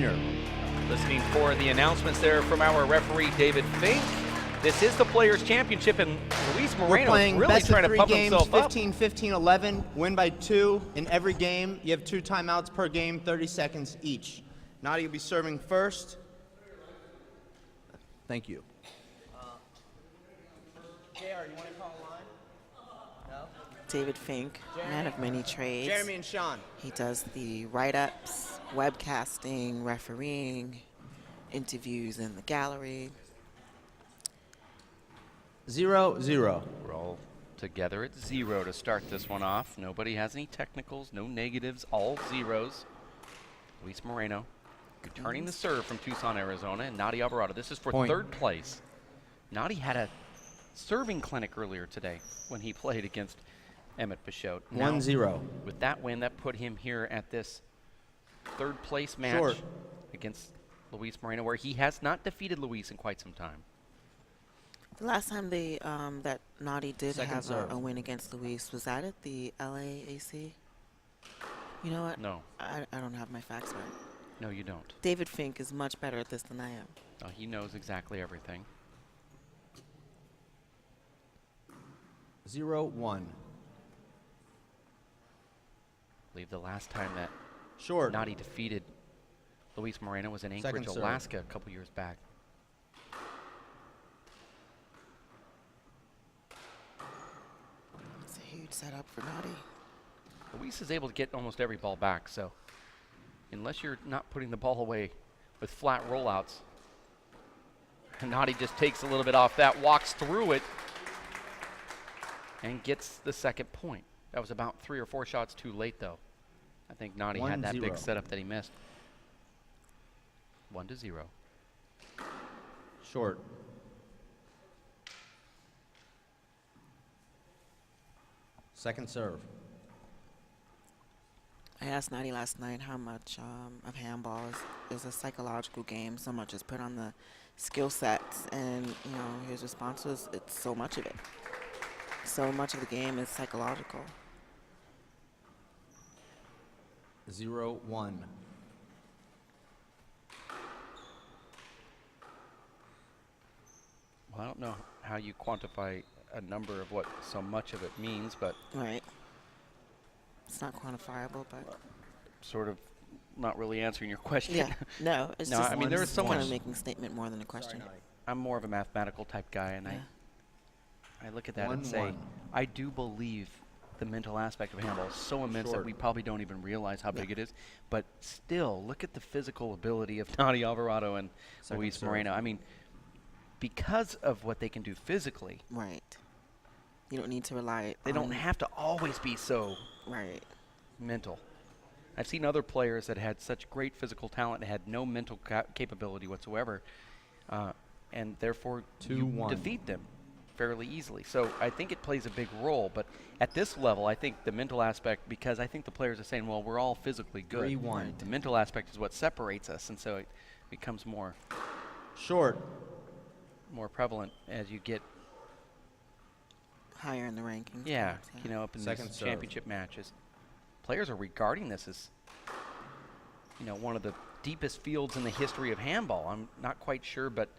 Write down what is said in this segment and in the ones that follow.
Jr. Listening for the announcements there from our referee, David Fink. This is the Players' Championship, and Luis Moreno playing really best trying of to 3 pump games, himself 15, 15, 11, win by 2 in every game. You have 2 timeouts per game, 30 seconds each. Nadi will be serving first. Thank you. JR, you want to call a line? No? David Fink, man of many trades. Jeremy and Sean. He does the write-ups, webcasting, refereeing, interviews in the gallery. 0-0. We're all together at 0 to start this one off. Nobody has any technicals, no negatives, all zeros. Luis Moreno returning the serve from Tucson, Arizona, and Nadi Alvarado. This is for Point. 3rd place. Nadi had a serving clinic earlier today when he played against Emmett Pichot. 1-0. With that win, that put him here at this 3rd place match Short. against Luis Moreno, where he has not defeated Luis in quite some time. The last time they that Nadi did Second have serve. a win against Luis, was that at the LAAC? You know what? No. I don't have my facts right. No, you don't. David Fink is much better at this than I am. He knows exactly everything. 0-1. I believe the last time that Short. Nadi defeated Luis Moreno was in Anchorage, serve. Alaska a couple years back. It's a huge setup for Nadi. Luis is able to get almost every ball back, so unless you're not putting the ball away with flat rollouts, Nadi just takes a little bit off that, walks through it, and gets the 2nd point. That was about 3 or 4 shots too late, though. I think Nadi had that big 1-0. setup that he missed. 1-0. Short. Second serve. I asked Nadi last night how much of handball is a psychological game, so much is put on the skill sets, and his response was, it's so much of it. So much of the game is psychological. 0-1. Well, I don't know how you quantify a number of what so much of it means, but Right. It's not quantifiable, but sort of not really answering your question. yeah, no, it's No, just I mean, there is so kind much- of making a statement more than a question. I'm more of a mathematical type guy, and Yeah. I look at that and say, 1-1. I do believe the mental aspect of handball is so immense that Short. we probably don't even realize how big it is. But still, look at the physical ability of Nadi Alvarado and Second Luis serve. Moreno. I mean, because of what they can do physically, Right. You don't need to rely they on don't have to always be so right. mental. I've seen other players that had such great physical talent and had no mental capability whatsoever, and therefore you 2-1. defeat them fairly easily. So I think it plays a big role, but at this level, I think the mental aspect, because I think the players are saying, well, we're all physically good. 3-1. The mental aspect is what separates us, and so it becomes more Short. prevalent as you get, Higher in the rankings. yeah, perhaps, up in Second these serve. championship matches. Players are regarding this as, one of the deepest fields in the history of handball. I'm not quite sure, but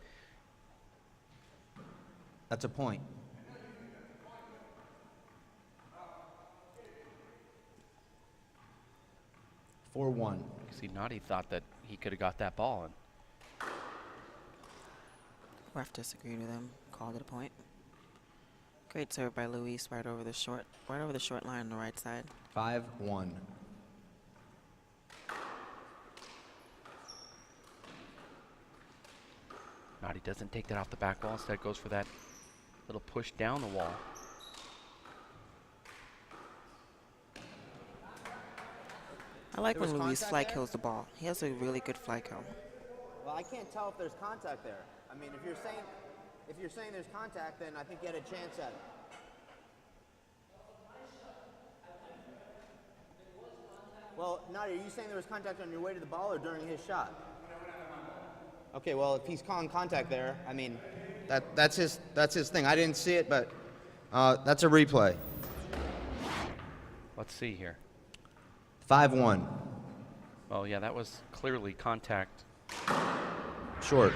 That's a point. Four one. see, Nadi thought that he could have got that ball. And Ref disagreed with him, called it a point. Great serve by Luis, right over the short line on the right side. 5-1. Nadi doesn't take that off the back wall. Instead, goes for that little push down the wall. I like There when was Luis contact fly there? kills the ball. He has a really good fly kill. Well, I can't tell if there's contact there. I mean, if you're saying there's contact, then I think you had a chance at it. Well, Nadi, are you saying there was contact on your way to the ball or during his shot? Okay, well, if he's calling contact there, I mean, that's his thing. I didn't see it, but that's a replay. Let's see here. 5-1. Well, Oh, yeah, that was clearly contact Short.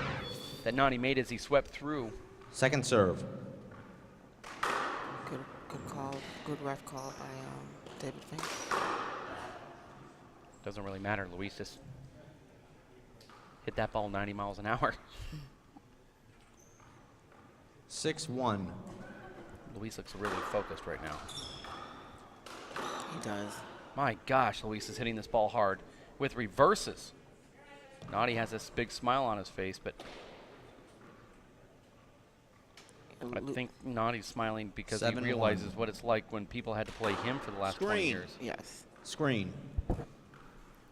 that Nani made as he swept through. Second serve. Good call. Good ref call by David Fink. Doesn't really matter. Luis just hit that ball 90 miles an hour. 6-1. Luis looks really focused right now. He does. My gosh, Luis is hitting this ball hard with reverses. Nani has this big smile on his face, but I think Nani's smiling because he 7-1. realizes what it's like when people had to play him for the last 20 Screen. years. Yes. Screen.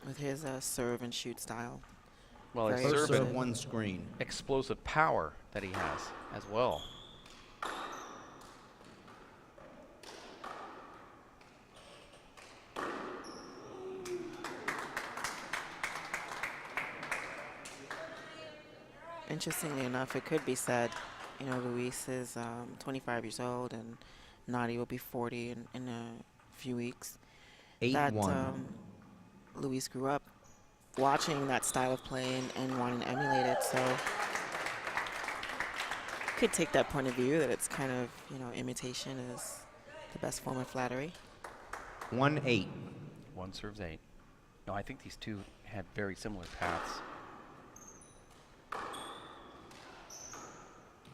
With his serve and shoot style. Well, his Very First serve serve, and one screen. explosive power that he has as well. Interestingly enough, it could be said, you know, Luis is 25 years old and Nadi will be 40 in a few weeks. 8-1. Luis grew up watching that style of play and wanting to emulate it, so could take that point of view that it's kind of, you know, imitation is the best form of flattery. 1-8. One serves 8. No, I think these two had very similar paths.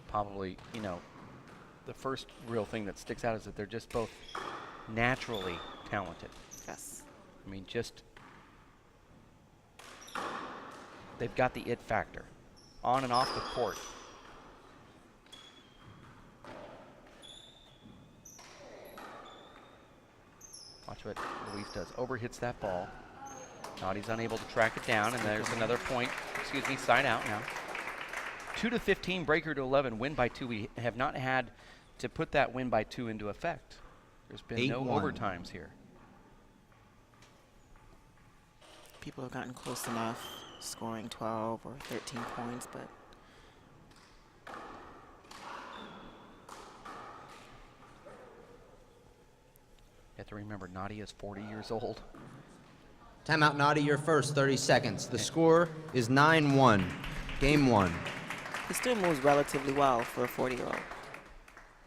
Probably, you know, the first real thing that sticks out is that they're just both naturally talented. Yes. I mean, just they've got the it factor on and off the court. Watch what Luis does. Overhits that ball. Nadi's unable to track it down, and there's another point. Excuse me, side out now. 2-15, breaker to 11, win by 2. We have not had to put that win by 2 into effect. There's been no 8-1. overtimes here. People have gotten close enough, scoring 12 or 13 points, but You have to remember, Nadia is 40 years old. Timeout, Nadi, your first 30 seconds. The score is 9-1. Game 1. he still moves relatively well for a 40-year-old.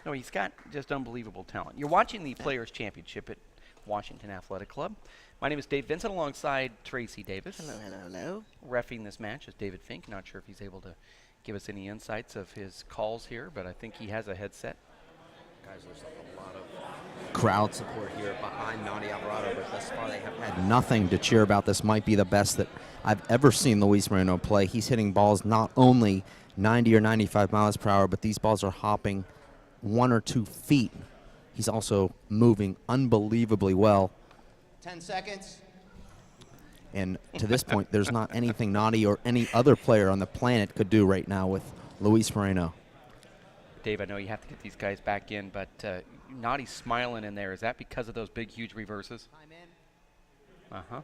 No, he's got just unbelievable talent. You're watching the Players' Championship at Washington Athletic Club. My name is Dave Vincent alongside Tracy Davis. Hello, hello, hello. Reffing this match is David Fink. Not sure if he's able to give us any insights of his calls here, but I think he has a headset. Guys, there's a lot of crowd support here behind Nani Alvarado, but thus far they have had Nothing to cheer about. This might be the best that I've ever seen Luis Moreno play. He's hitting balls not only 90 or 95 miles per hour, but these balls are hopping 1 or 2 feet. He's also moving unbelievably well. 10 seconds. And to this point, there's not anything Nani or any other player on the planet could do right now with Luis Moreno. Dave, I know you have to get these guys back in, but Nadi's smiling in there. Is that because of those big, huge reverses? Uh-huh.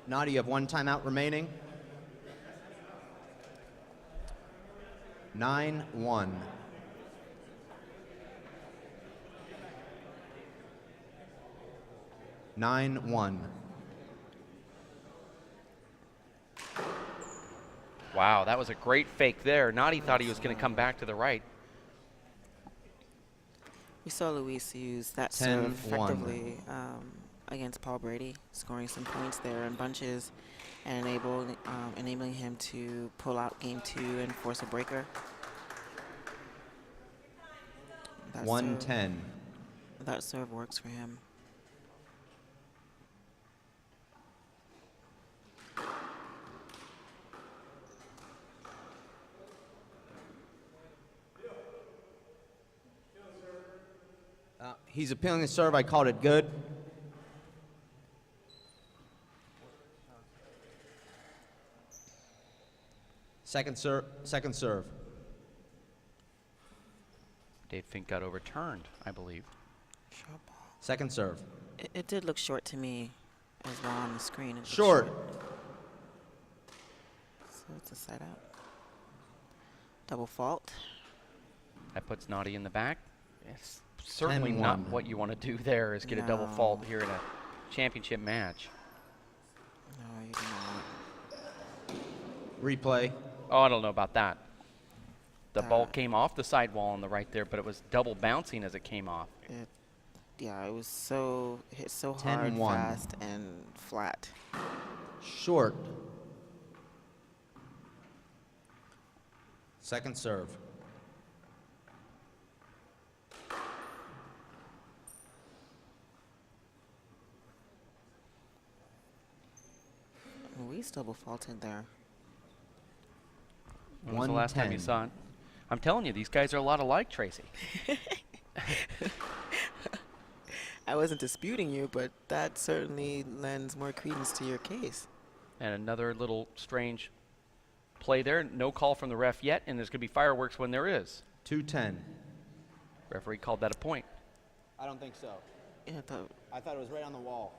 Nadi, you have 1 timeout remaining. 9-1. Wow, that was a great fake there. Nadi thought he was going to come back to the right. We saw Luis use that 10-1. serve effectively against Paul Brady, scoring some points there in bunches and enabling him to pull out game 2 and force a breaker. That 1-10. That serve works for him. He's appealing the serve. I called it good. Second serve. Dave Fink got overturned, I believe. Short ball. Second serve. It did look short to me as well on the screen. It looked Short. So it's a side out. Double fault. That puts Nadi in the back. It's certainly 10-1. not what you want to do there, is get a double fault No. here in a championship match. No, you do not. Replay. Oh, I don't know about that. The ball That- came off the sidewall on the right there, but it was double bouncing as it came off. Yeah, it was hit so 10-1. hard, fast, and flat. Short. Second serve. Luis double faulted there. When was the last time you 110. saw it? I'm telling you, these guys are a lot alike, Tracy. I wasn't disputing you, but that certainly lends more credence to your case. And another little strange play there. No call from the ref yet, and there's going to be fireworks when there is. 210. Referee called that a point. I don't think so. Yeah, I thought it was right on the wall.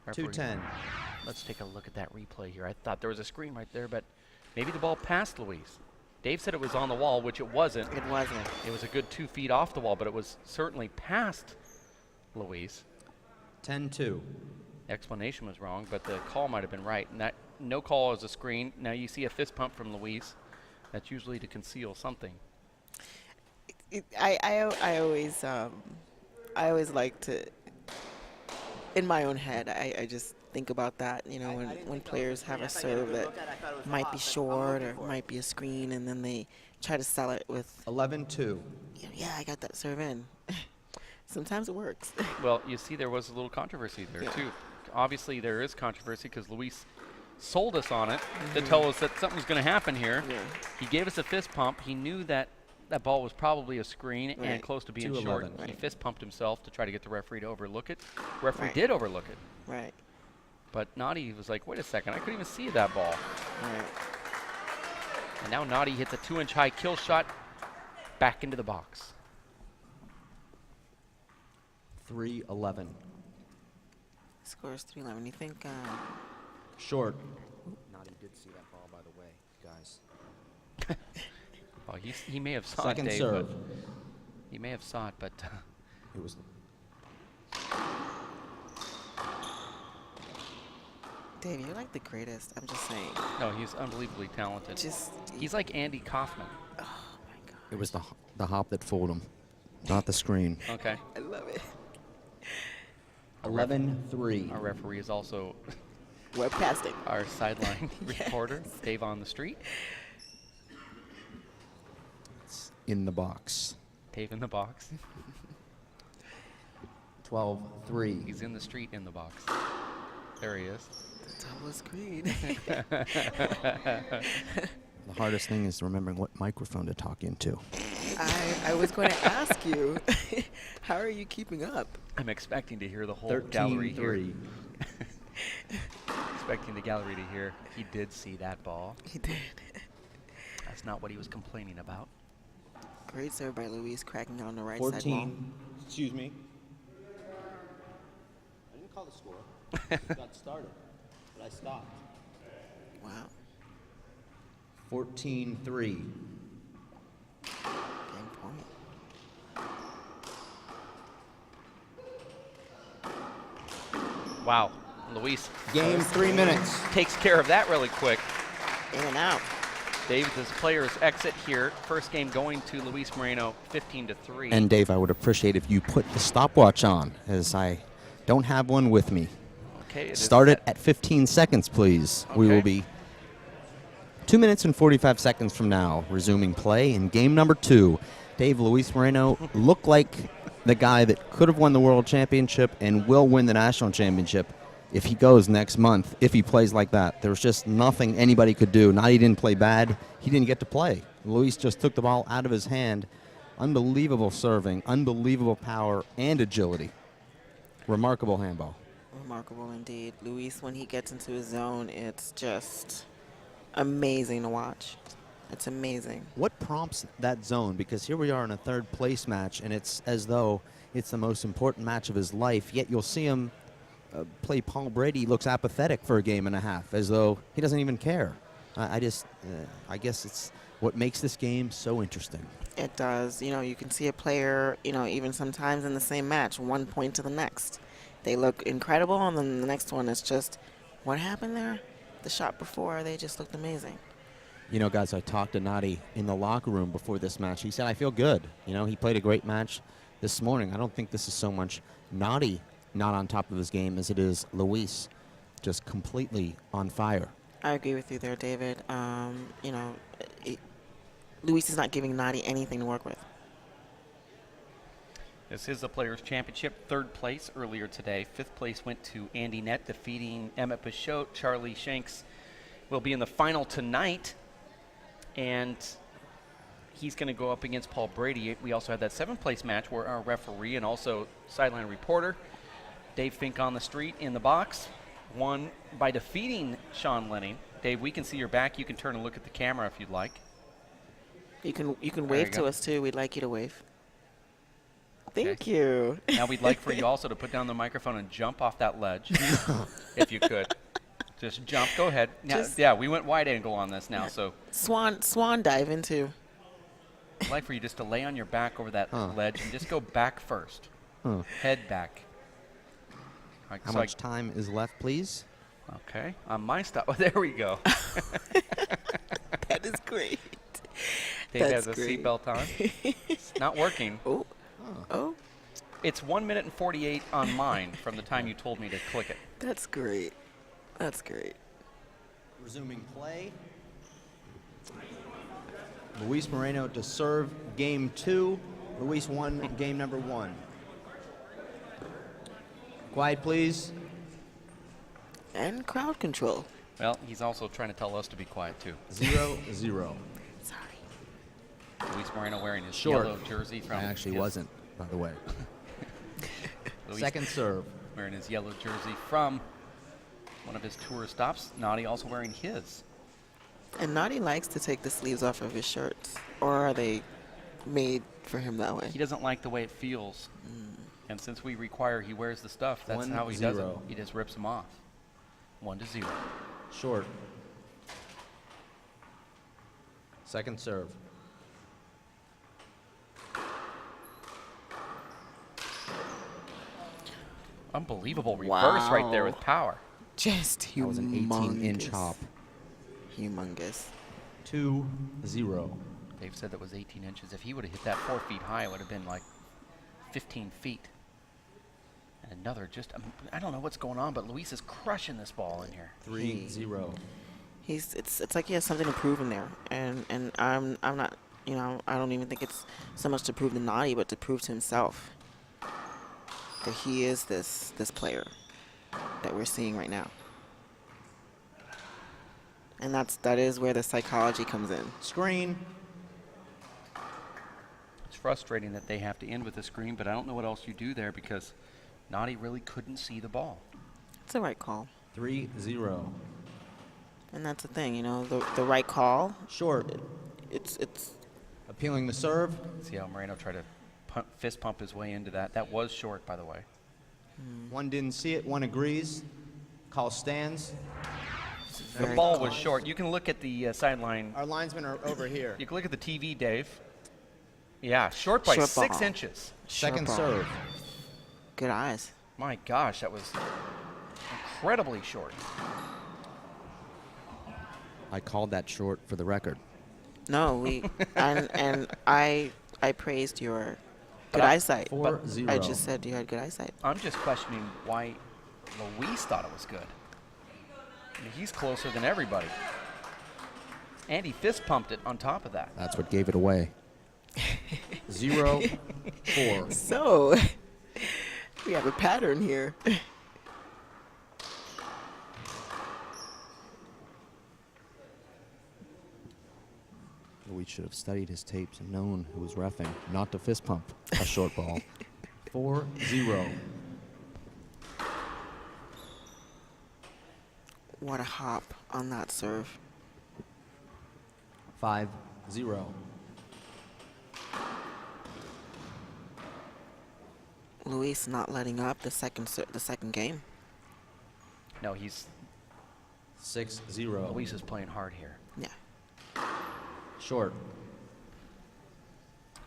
Referee- 210. Let's take a look at that replay here. I thought there was a screen right there, but maybe the ball passed Luis. Dave said it was on the wall, which it wasn't. it wasn't. It was a good 2 feet off the wall, but it was certainly past Luis. 10-2. The explanation was wrong, but the call might have been right. And that no call is a screen. Now you see a fist pump from Luis. That's usually to conceal something. I always like to, in my own head, I just think about that, you know, when players have a serve that might be short or might be a screen, and then they try to sell it with, 11-2. yeah, I got that serve in. Sometimes it works. Well, you see there was a little controversy there, Yeah. too. Obviously, there is controversy because Luis sold us on it to tell us that something was going to happen here. Yeah. He gave us a fist pump. He knew that that ball was probably a screen and Right. close to being 2-11. short. He Right. fist pumped himself to try to get the referee to overlook it. Referee Right. did overlook it. Right, But Nadi was like, wait a second, I couldn't even see that ball. right. And now Nadi hits a 2-inch high kill shot back into the box. 3-11. Scores 3-11. You think, Short. Nadi did see that ball, by the way, guys. Well, he may have saw Second it, Dave. serve. But he may have saw it, but It was Dave, you're like the greatest. I'm just saying. no, he's unbelievably talented. Just, He's like Andy Kaufman. oh my God. It was the hop that fooled him, not the screen. Okay. I love it. 11-3. Our referee is also Webcasting. our sideline reporter, Dave on the street. It's in the box. Dave in the box. 12-3. He's in the street in the box. There he is. Double screen. The hardest thing is remembering what microphone to talk into. I was going to ask you, how are you keeping up? I'm expecting to hear the whole gallery here. 13-3. Expecting the gallery to hear he did see that ball. He did. That's not what he was complaining about. Great serve by Luis, cracking on the right side wall. 14. Excuse me. I didn't call the score. Got started, but I stopped. Wow. 14-3. Game point. Wow. Luis Game 3 minutes. takes care of that really quick. In and out. David's players exit here. First game going to Luis Moreno, 15-3. And Dave, I would appreciate if you put the stopwatch on, as I don't have one with me. okay, it is Start it set. at 15 seconds, please. We will Okay. be 2 minutes and 45 seconds from now, resuming play in game number 2. Dave, Luis Moreno looked like the guy that could have won the World Championship and will win the National Championship if he goes next month, if he plays like that. There was just nothing anybody could do. Not he didn't play bad. He didn't get to play. Luis just took the ball out of his hand. Unbelievable serving, unbelievable power, and agility. Remarkable handball. Remarkable indeed. Luis, when he gets into his zone, it's just amazing to watch. It's amazing. What prompts that zone? Because here we are in a third place match, and it's as though it's the most important match of his life, yet you'll see him play Paul Brady. He looks apathetic for a game and a half, as though he doesn't even care. I guess it's what makes this game so interesting. It does. You know, you can see a player, you know, even sometimes in the same match, 1 point to the next. they look incredible, and then the next one is just, what happened there? The shot before, they just looked amazing. You know, guys, I talked to Nadi in the locker room before this match. He said, I feel good. You know, he played a great match this morning. I don't think this is so much Nadi not on top of his game as it is Luis just completely on fire. I agree with you there, David. You know, Luis is not giving Nadi anything to work with. This is the Players' Championship, 3rd place earlier today. 5th place went to Andy Nett, defeating Emmett Pichot. Charlie Shanks will be in the final tonight, and he's going to go up against Paul Brady. We also had that 7th place match where our referee and also sideline reporter, Dave Fink on the street in the box, won by defeating Sean Lenning. Dave, we can see your back. You can turn and look at the camera if you'd like. You can wave to us, too. We'd like you to wave. Thank Okay. you. Now we'd like for you also to put down the microphone and jump off that ledge, if you could. Just jump. Go ahead. Now, yeah, we went wide angle on this now, so Swan dive into. I'd like for you just to lay on your back over that ledge and just go back first. Head back. All right, How so much time is left, please? Okay. On my stop. Oh, there we go. That is great. Dave That's has a great. seatbelt on. It's not working. Oh, It's 1 minute and 48 on mine from the time you told me to click it. that's great. That's great. Resuming play. Luis Moreno to serve game 2. Luis won game number 1. Quiet, please. And crowd control. Well, he's also trying to tell us to be quiet, too. 0-0. Sorry. Luis Moreno wearing his Short. yellow jersey from I actually his- wasn't, by the way. Luis Second serve. wearing his yellow jersey from one of his tour stops. Nadi also wearing his. And Nadi likes to take the sleeves off of his shirts. Or are they made for him that way? He doesn't like the way it feels. And since we require he wears the stuff, that's 1-0. how he does it. He just rips them off. 1-0. Short. Second serve. Unbelievable reverse right there with power. Just humongous. That was an 18-inch hop. Humongous. 2-0. Dave said that was 18 inches. If he would have hit that 4 feet high, it would have been like 15 feet. And another just, I don't know what's going on, but Luis is crushing this ball in here. 3-0. It's like he has something to prove in there. And I'm not, you know, I don't even think it's so much to prove to Nadi, but to prove to himself that he is this player that we're seeing right now. And that is where the psychology comes in. Screen. It's frustrating that they have to end with a screen, but I don't know what else you do there because Nadi really couldn't see the ball. It's the right call. 3-0. And that's the thing, you know, the right call. Short. It's Appealing the serve. See how Moreno tried to fist pump his way into that. That was short, by the way. One didn't see it, one agrees. Call stands. The very ball close. was short. You can look at the sideline. Our linesmen are over here. You can look at the TV, Dave. Yeah, short by Short 6 ball. inches. Second ball. serve. Good eyes. My gosh, that was incredibly short. I called that short for the record. No, we and I praised your good But I- eyesight. 4-0. I just said you had good eyesight. I'm just questioning why Luis thought it was good. I mean, he's closer than everybody. And he fist pumped it on top of that. That's what gave it away. 0-4. So we have a pattern here. We should have studied his tapes and known who was reffing, not to fist pump a short ball. 4-0. What a hop on that serve. 5-0. Luis not letting up the second game. No, he's 6-0. Luis is playing hard here. Yeah. Short.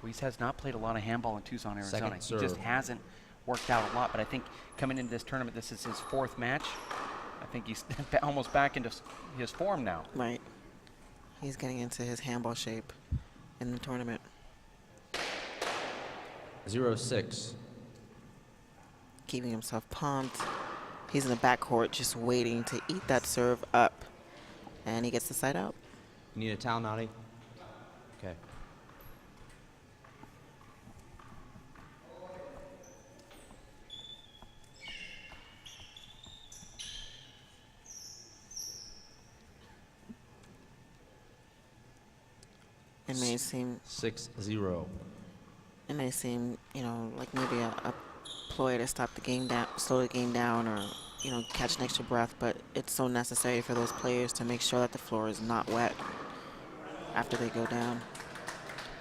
Luis has not played a lot of handball in Tucson, Arizona. Second He just serve. hasn't worked out a lot, but I think coming into this tournament, this is his 4th match. I think he's almost back into his form now. Right. He's getting into his handball shape in the tournament. 0-6. Keeping himself pumped. He's in the backcourt just waiting to eat that serve up. And he gets the side out. You need a towel, Nadi? Okay. It may seem 6-0. It may seem, you know, like maybe a ploy to stop the game down, slow the game down, or, you know, catch an extra breath, but it's so necessary for those players to make sure that the floor is not wet after they go down.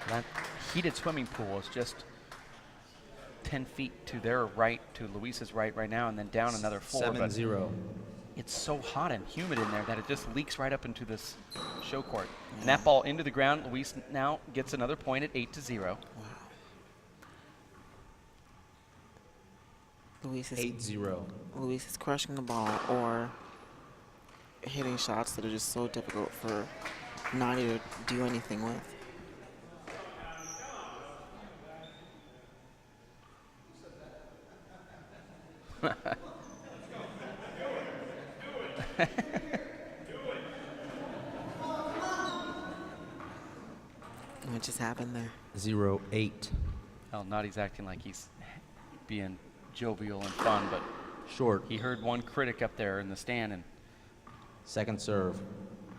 That heated swimming pool is just 10 feet to their right, to Luis's right now, and then down another floor. 7-0. It's so hot and humid in there that it just leaks right up into this show court. Yeah. And that ball into the ground. Luis now gets another point at 8-0. Wow. Luis is 8-0. Luis is crushing the ball or hitting shots that are just so difficult for Nadi to do anything with. What just happened there? 0-8. Well, Nadi's acting like he's being jovial and fun, but Short. he heard one critic up there in the stand, and Second serve.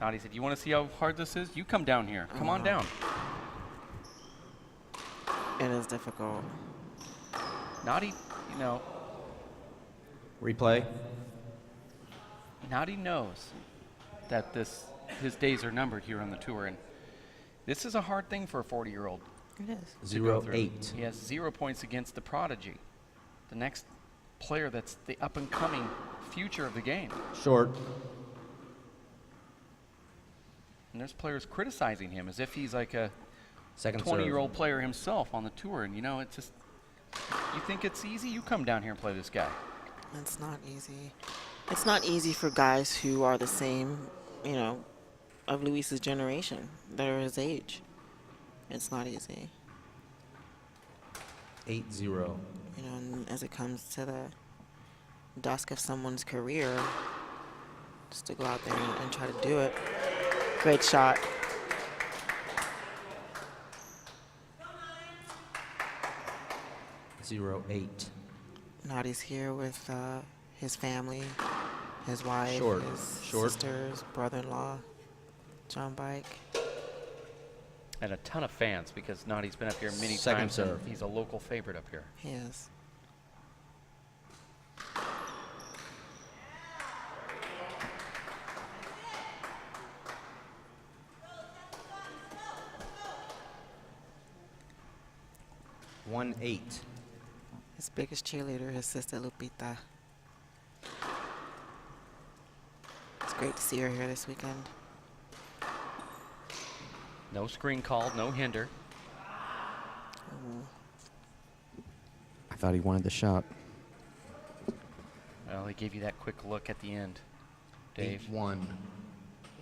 Nadi said, "You want to see how hard this is? You come down here. Come on down." It is difficult. Nadi, you know, Replay. Nadi knows that his days are numbered here on the tour, and this is a hard thing for a 40-year-old. It is. 0-8. He has 0 points against the prodigy, the next player that's the up-and-coming future of the game. Short. And there's players criticizing him as if he's like a Second serve. 20-year-old player himself on the tour. And, you know, it's just, you think it's easy? You come down here and play this guy. It's not easy. It's not easy for guys who are the same, you know, of Luis's generation, that are his age. It's not easy. 8-0. You know, and as it comes to the dusk of someone's career, just to go out there and try to do it. Great shot. Zero 8. Nadi's here with his family, his wife, Short. his sisters, brother-in-law, John Bike. And a ton of fans because Nadi's been up here many Second times. And serve. he's a local favorite up here. He is. One 8. His biggest cheerleader, his sister Lupita. It's great to see her here this weekend. No screen called, no hinder. I thought he wanted the shot. Well, he gave you that quick look at the end, Dave. 8-1.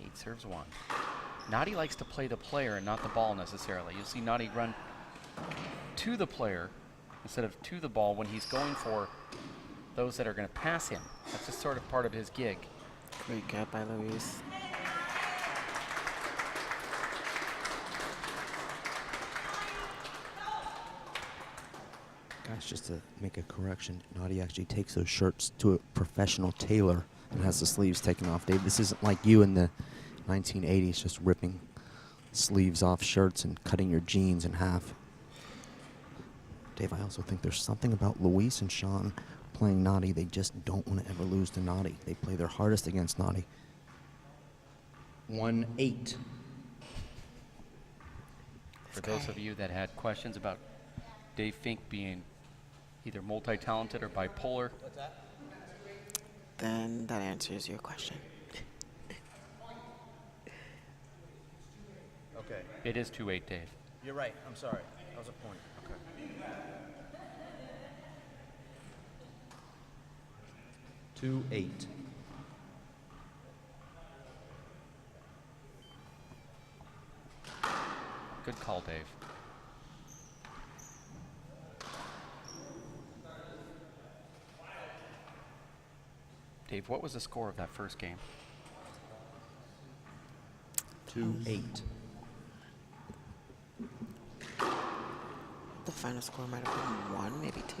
8 serves 1. Nadi likes to play the player and not the ball necessarily. You'll see Nadi run to the player instead of to the ball when he's going for those that are going to pass him. That's just sort of part of his gig. Great get by Luis. Guys, just to make a correction, Nadi actually takes those shirts to a professional tailor and has the sleeves taken off. Dave, this isn't like you in the 1980s just ripping sleeves off shirts and cutting your jeans in half. Dave, I also think there's something about Luis and Sean playing Nadi. They just don't want to ever lose to Nadi. They play their hardest against Nadi. 1-8. For those of you that had questions about Dave Fink being either multi-talented or bipolar, Then that answers your question. Okay. it is 2-8, Dave. You're right. I'm sorry. That was a point. Okay. 2-8. Good call, Dave. Dave, what was the score of that first game? 2-8. The final score might have been 1, maybe 2.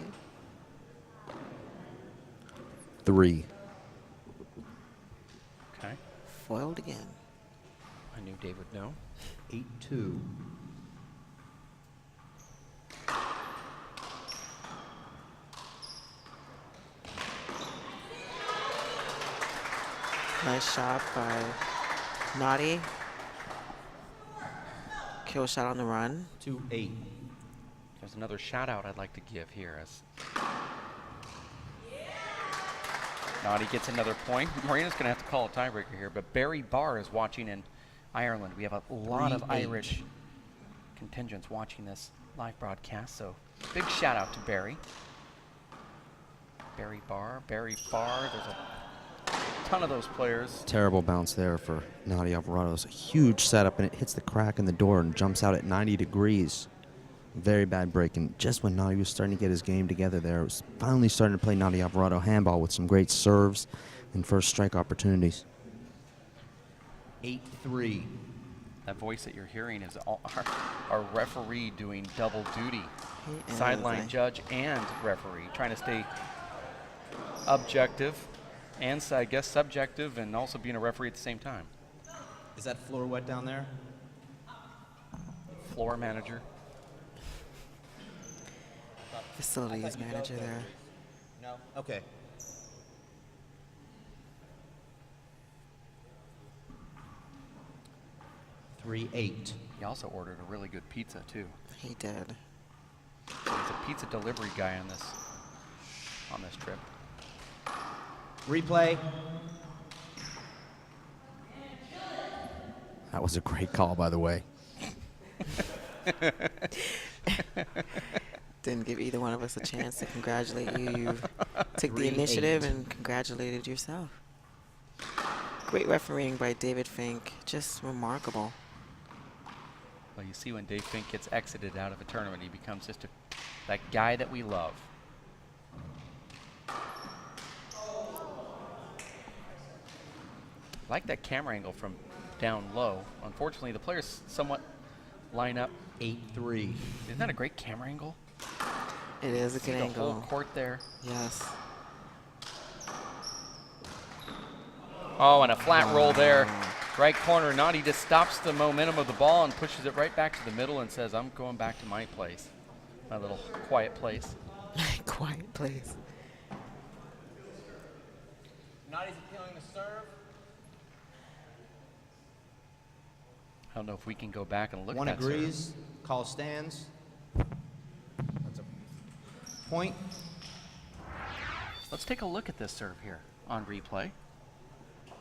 3. Okay. Foiled again. I knew Dave would know. 8-2. Nice shot by Naughty. Kill shot on the run. 2-8. There's another shout out I'd like to give here as Naughty gets another point. Moreno's going to have to call a tiebreaker here, but Barry Barr is watching in Ireland. We have a lot of 3-8. Irish contingents watching this live broadcast, so big shout out to Barry. Barry Barr, there's a ton of those players. Terrible bounce there for Naughty Alvarado. It's a huge setup, and it hits the crack in the door and jumps out at 90 degrees. Very bad break, and just when Naughty was starting to get his game together there, it was finally starting to play Naughty Alvarado handball with some great serves and first strike opportunities. 8-3. That voice that you're hearing is our referee doing double duty. He is, Sideline judge and referee, trying to stay objective and, I guess, subjective, and also being a referee at the same time. Is that floor wet down there? Floor manager. Facilities manager there. No. Okay. Three 8. He also ordered a really good pizza, too. He did. He's a pizza delivery guy on this trip. Replay. That was a great call, by the way. Didn't give either one of us a chance to congratulate you. You took the initiative and congratulated yourself. Great refereeing by David Fink. Just remarkable. Well, you see when Dave Fink gets exited out of a tournament, he becomes just that guy that we love. I like that camera angle from down low. Unfortunately, the players somewhat line up. 8-3. Isn't that a great camera angle? It is a See good the angle. whole court there. Yes. Oh, and a flat roll there. Right corner, Naughty just stops the momentum of the ball and pushes it right back to the middle and says, I'm going back to my place. My little quiet place. Quiet place. Naughty's appealing the serve. I don't know if we can go back and look One at that serve. agrees. Call stands. That's a point. Let's take a look at this serve here on replay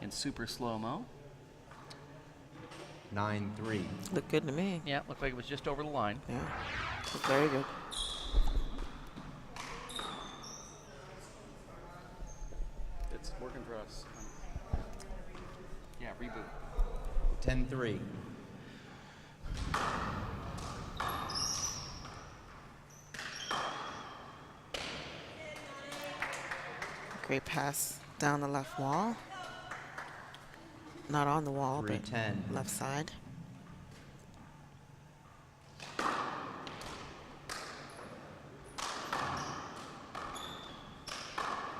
in super slow-mo. 9-3. Looked good to me. Yeah, looked like it was just over the line. Yeah. Looked very good. It's working for us. Yeah, reboot. 10-3. Great pass down the left wall. Not on the wall, but 3-10. left side.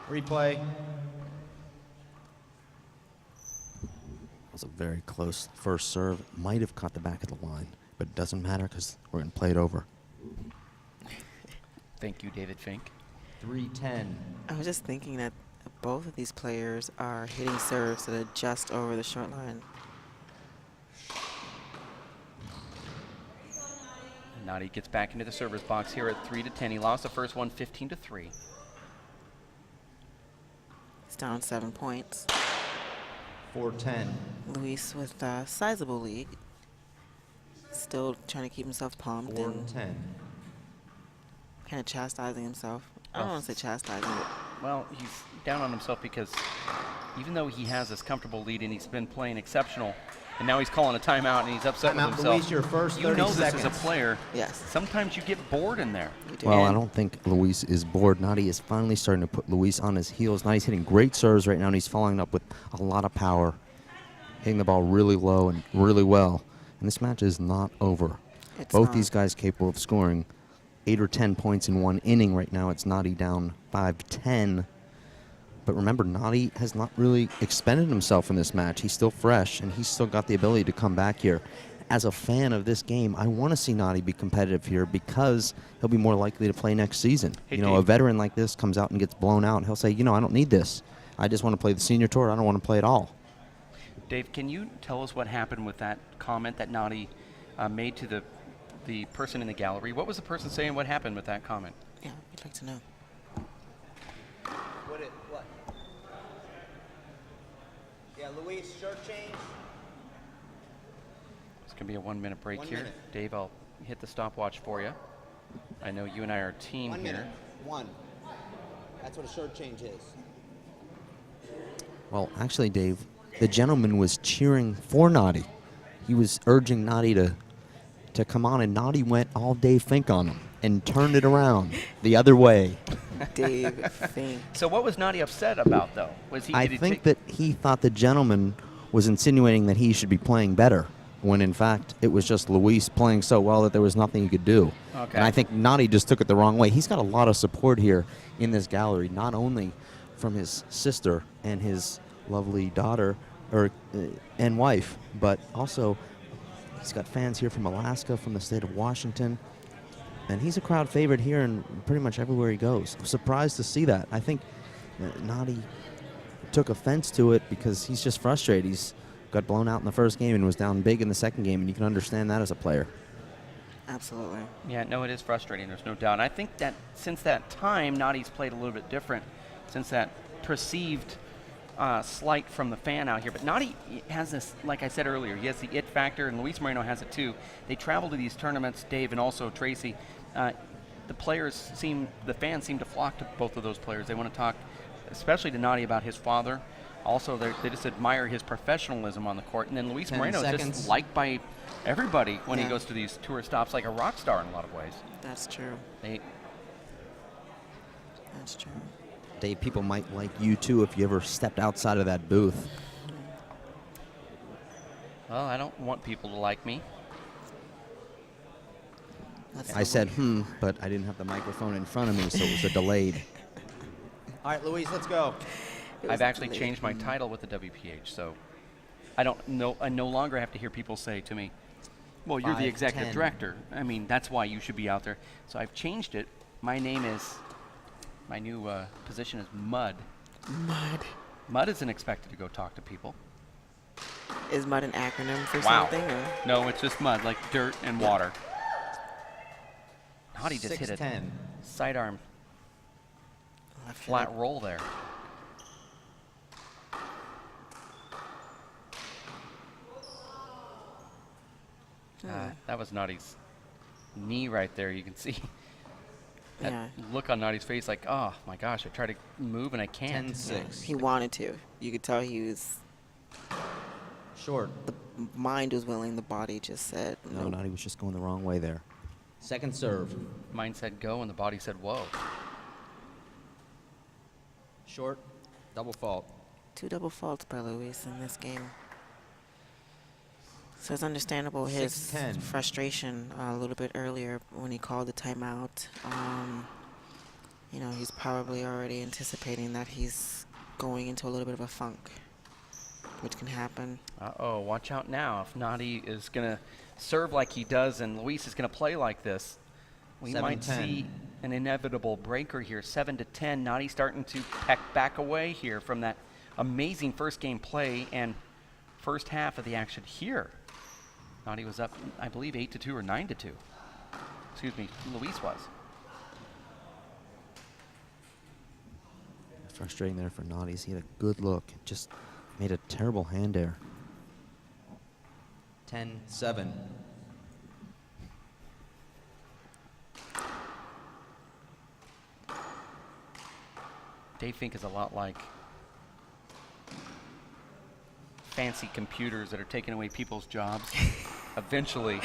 Replay. That was a very close first serve. Might have caught the back of the line, but it doesn't matter because we're going to play it over. Thank you, David Fink. 3-10. I was just thinking that both of these players are hitting serves that are just over the short line. And Naughty gets back into the server's box here at 3-10. He lost the first one 15-3. He's down 7 points. 4-10. Luis with a sizable lead. Still trying to keep himself pumped and 4-10. kind of chastising himself. I don't want to say chastising, but Well, he's down on himself because even though he has this comfortable lead and he's been playing exceptional, and now he's calling a timeout and he's upset with Timeout, himself. Luis, your first You 30 know this as a seconds. player. Yes. Sometimes you get bored in there. You do. Well, I don't think Luis is bored. Nadi is finally starting to put Luis on his heels. Nadi's hitting great serves right now, and he's following up with a lot of power, hitting the ball really low and really well. And this match is not over. It's Both not. these guys capable of scoring 8 or 10 points in one inning right now. It's Nadi down 5-10. But remember, Nadi has not really expended himself in this match. He's still fresh, and he's still got the ability to come back here. As a fan of this game, I want to see Nadi be competitive here because he'll be more likely to play next season. Hey, you know, a Dave. veteran like this comes out and gets blown out, and he'll say, you know, I don't need this. I just want to play the senior tour. I don't want to play at all. Dave, can you tell us what happened with that comment that Nadi made to the person in the gallery? What was the person saying? What happened with that comment? Yeah, we'd like to know. What? Yeah, Luis, shirt change. It's going to be a 1-minute break 1 here. minute. Dave, I'll hit the stopwatch for you. I know you and I are a team 1 here. minute. 1. That's what a shirt change is. Well, actually, Dave, the gentleman was cheering for Nadi. He was urging Nadi to come on, and Nadi went all Dave Fink on him and turned it around the other way. Dave Fink. So what was Nadi upset about, though? Was he? I did he think take- that he thought the gentleman was insinuating that he should be playing better, when in fact it was just Luis playing so well that there was nothing he could do. Okay. And I think Nadi just took it the wrong way. He's got a lot of support here in this gallery, not only from his sister and his lovely daughter and wife, but also he's got fans here from Alaska, from the state of Washington. And he's a crowd favorite here and pretty much everywhere he goes. I'm surprised to see that. I think Nadi took offense to it because he's just frustrated. He's got blown out in the first game and was down big in the second game, and you can understand that as a player. Absolutely. Yeah, no, it is frustrating. There's no doubt. And I think that since that time, Nadi's played a little bit different since that perceived slight from the fan out here. But Nadi has this, like I said earlier, he has the it factor, and Luis Moreno has it too. They travel to these tournaments, Dave and also Tracy. The fans seem to flock to both of those players. They want to talk, especially to Nadi, about his father. Also, they just admire his professionalism on the court. And then Luis 10 Moreno is seconds. just liked by everybody when he Yeah. goes to these tour stops, like a rock star in a lot of ways. That's true. That's true. Dave, people might like you too if you ever stepped outside of that booth. Well, I don't want people to like me. That's I the said, one. but I didn't have the microphone in front of me, so it was a delayed. All right, Luis, let's go. It was I've actually delayed. changed my title with the WPH, so I no longer have to hear people say to me, well, you're the 5, executive 10. director. I mean, that's why you should be out there. So I've changed it. My new position is Mud. Mud. Mud isn't expected to go talk to people. Is mud an acronym for Wow. something? Or? No, it's just mud, like dirt and water. How'd he just hit a 6-10. sidearm I feel flat like roll there? That was Nadi's knee right there. You can see that Yeah. look on Nadi's face like, oh my gosh, I try to move and I can't. 10-6. He wanted to. You could tell he was. Short. The mind was willing. The body just said No, no. Nadi was just going the wrong way there. Second serve. Mine said go and the body said whoa. Short. Double fault. 2 double faults by Luis in this game. So it's understandable his 6-10. frustration a little bit earlier when he called the timeout. You know, he's probably already anticipating that he's going into a little bit of a funk, which can happen. Uh-oh, watch out now. If Nadi is going to serve like he does and Luis is going to play like this, we might 7-10. see an inevitable breaker here. 7-10. Nadi starting to peck back away here from that amazing first game play and first half of the action here. Nadi was up, I believe, 8-2 or 9-2. Excuse me, Luis was. Frustrating there for Nadi. He had a good look. Just made a terrible hand there. 10-7. Dave Fink is a lot like fancy computers that are taking away people's jobs. Eventually,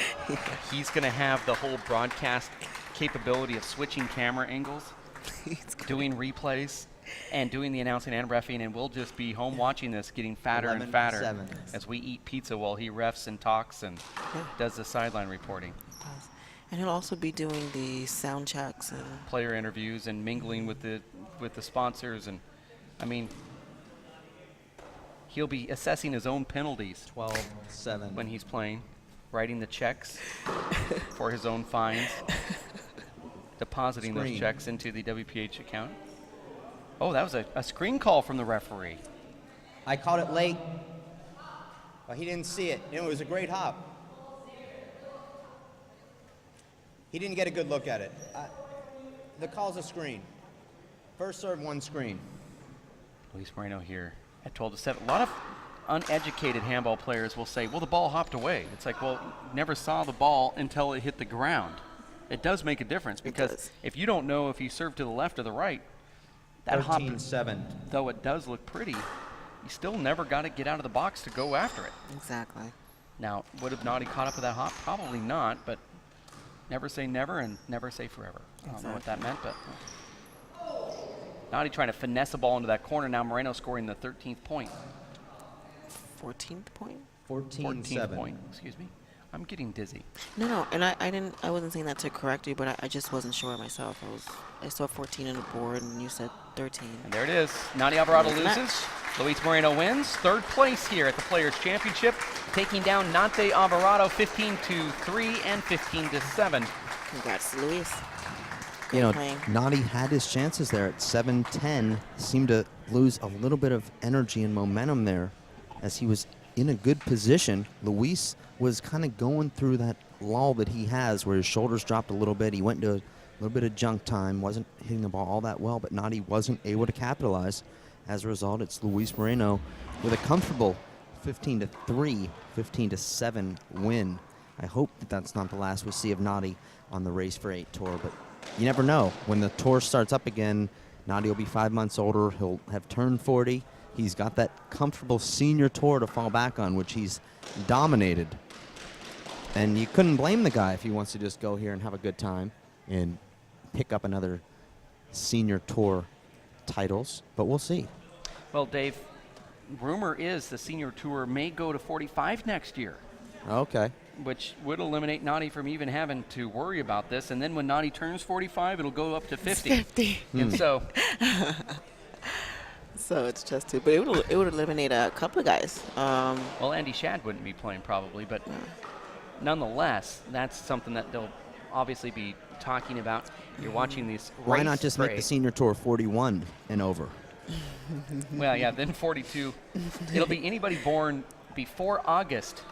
he's going to have the whole broadcast capability of switching camera angles, doing replays, and doing the announcing and reffing, and we'll just be home watching this, getting fatter and fatter 11-7. as we eat pizza while he refs and talks and does the sideline reporting. And he'll also be doing the sound checks and Player interviews and mingling with the sponsors, and I mean, he'll be assessing his own penalties 12-7. when he's playing, writing the checks for his own fines, depositing those Screen. checks into the WPH account. Oh, that was a screen call from the referee. I caught it late. But he didn't see it. You know, it was a great hop. He didn't get a good look at it. The call's a screen. First serve, one screen. Luis Moreno here at 12-7. A lot of uneducated handball players will say, well, the ball hopped away. It's like, well, never saw the ball until it hit the ground. It does make a difference because if you don't know if you serve to the left or the right, that hop, 13-7. though it does look pretty, you still never got to get out of the box to go after it. exactly. Now, would have Naughty caught up with that hop? Probably not, but never say never and never say forever. I don't know what that meant, but Naughty trying to finesse a ball into that corner. Now Moreno scoring the 13th point. 14th point? 14th point, excuse me. I'm getting dizzy. No, and I wasn't saying that to correct you, but I just wasn't sure myself. I saw 14 on the board, and you said 13. And there it is. Naughty Alvarado Nice loses. match. Luis Moreno wins. Third place here at the Players' Championship, taking down Nante Alvarado 15-3 and 15-7. Congrats to Luis. You know, playing. Naughty had his chances there at 7-10. Seemed to lose a little bit of energy and momentum there as he was in a good position. Luis was kind of going through that lull that he has where his shoulders dropped a little bit. He went into a little bit of junk time, wasn't hitting the ball all that well, but Naughty wasn't able to capitalize. As a result, it's Luis Moreno with a comfortable 15-3, 15-7 win. I hope that that's not the last we see of Naughty on the Race for 8 tour, but you never know. When the tour starts up again, Naughty will be 5 months older. He'll have turned 40. He's got that comfortable senior tour to fall back on, which he's dominated. And you couldn't blame the guy if he wants to just go here and have a good time and pick up another senior tour titles, but we'll see. Well, Dave, rumor is the senior tour may go to 45 next year, Okay. which would eliminate Naughty from even having to worry about this. And then when Naughty turns 45, it'll go up to 50. 50. And so, So it's just two, but it would eliminate a couple of guys. well, Andy Shad wouldn't be playing probably, but nonetheless, that's something that they'll obviously be talking about. You're watching these Why race not just make the parade. senior tour 41 and over? Well, yeah, then 42. It'll be anybody born before August.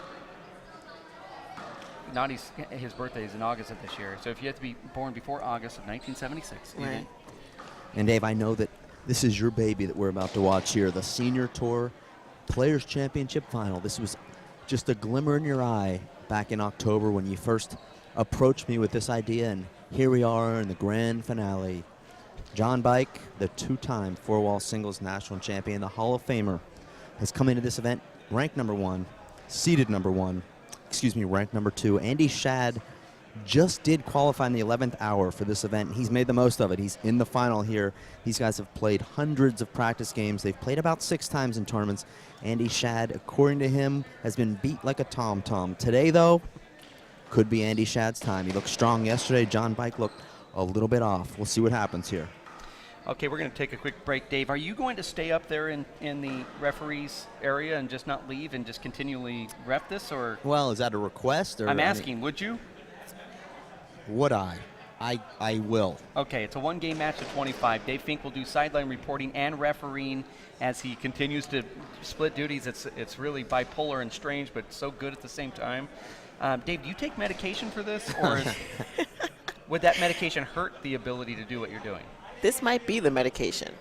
Naughty's, his birthday is in August of this year. So if you have to be born before August of 1976. Right. even- And Dave, I know that this is your baby that we're about to watch here, the Senior Tour Players Championship Final. This was just a glimmer in your eye back in October when you first approached me with this idea, and here we are in the grand finale. John Bike, the two-time four-wall singles national champion, the Hall of Famer, has come into this event ranked number 1, seeded number 1, ranked number 2. Andy Shad just did qualify in the 11th hour for this event. He's made the most of it. He's in the final here. These guys have played hundreds of practice games. They've played about 6 times in tournaments. Andy Shad, according to him, has been beat like a tom-tom. Today, though, could be Andy Shad's time. He looked strong yesterday. John Bike looked a little bit off. We'll see what happens here. Okay, we're going to take a quick break. Dave, are you going to stay up there in the referees area and just not leave and just continually ref this? Or Well, is that a request? Or I'm asking, would you? Would I? I will. Okay, it's a one-game match of 25. Dave Fink will do sideline reporting and refereeing as he continues to split duties. It's really bipolar and strange, but so good at the same time. Dave, do you take medication for this, or would that medication hurt the ability to do what you're doing? This might be the medication.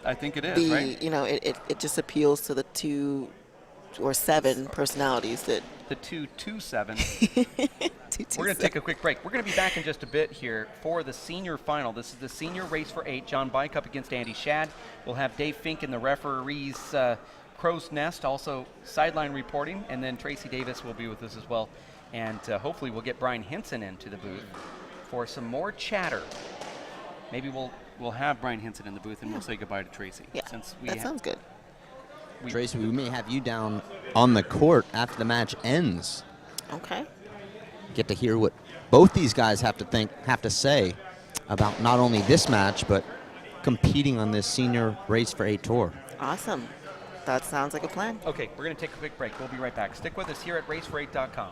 I think it is, right? You know, it just appeals to the two or 7 personalities that. The 227. 227. We're going to take a quick break. We're going to be back in just a bit here for the senior final. This is the senior race for 8. John Bike up against Andy Shad. We'll have Dave Fink in the referee's crow's nest, also sideline reporting, and then Tracy Davis will be with us as well. And hopefully we'll get Brian Henson into the booth for some more chatter. Maybe we'll have Brian Henson in the booth and we'll say goodbye to Tracy. Yeah, since that sounds good. Tracy, we may have you down on the court after the match ends. Okay. Get to hear what both these guys have to say about not only this match, but competing on this senior Race for 8 tour. Awesome. That sounds like a plan. Okay, we're going to take a quick break. We'll be right back. Stick with us here at racefor8.com.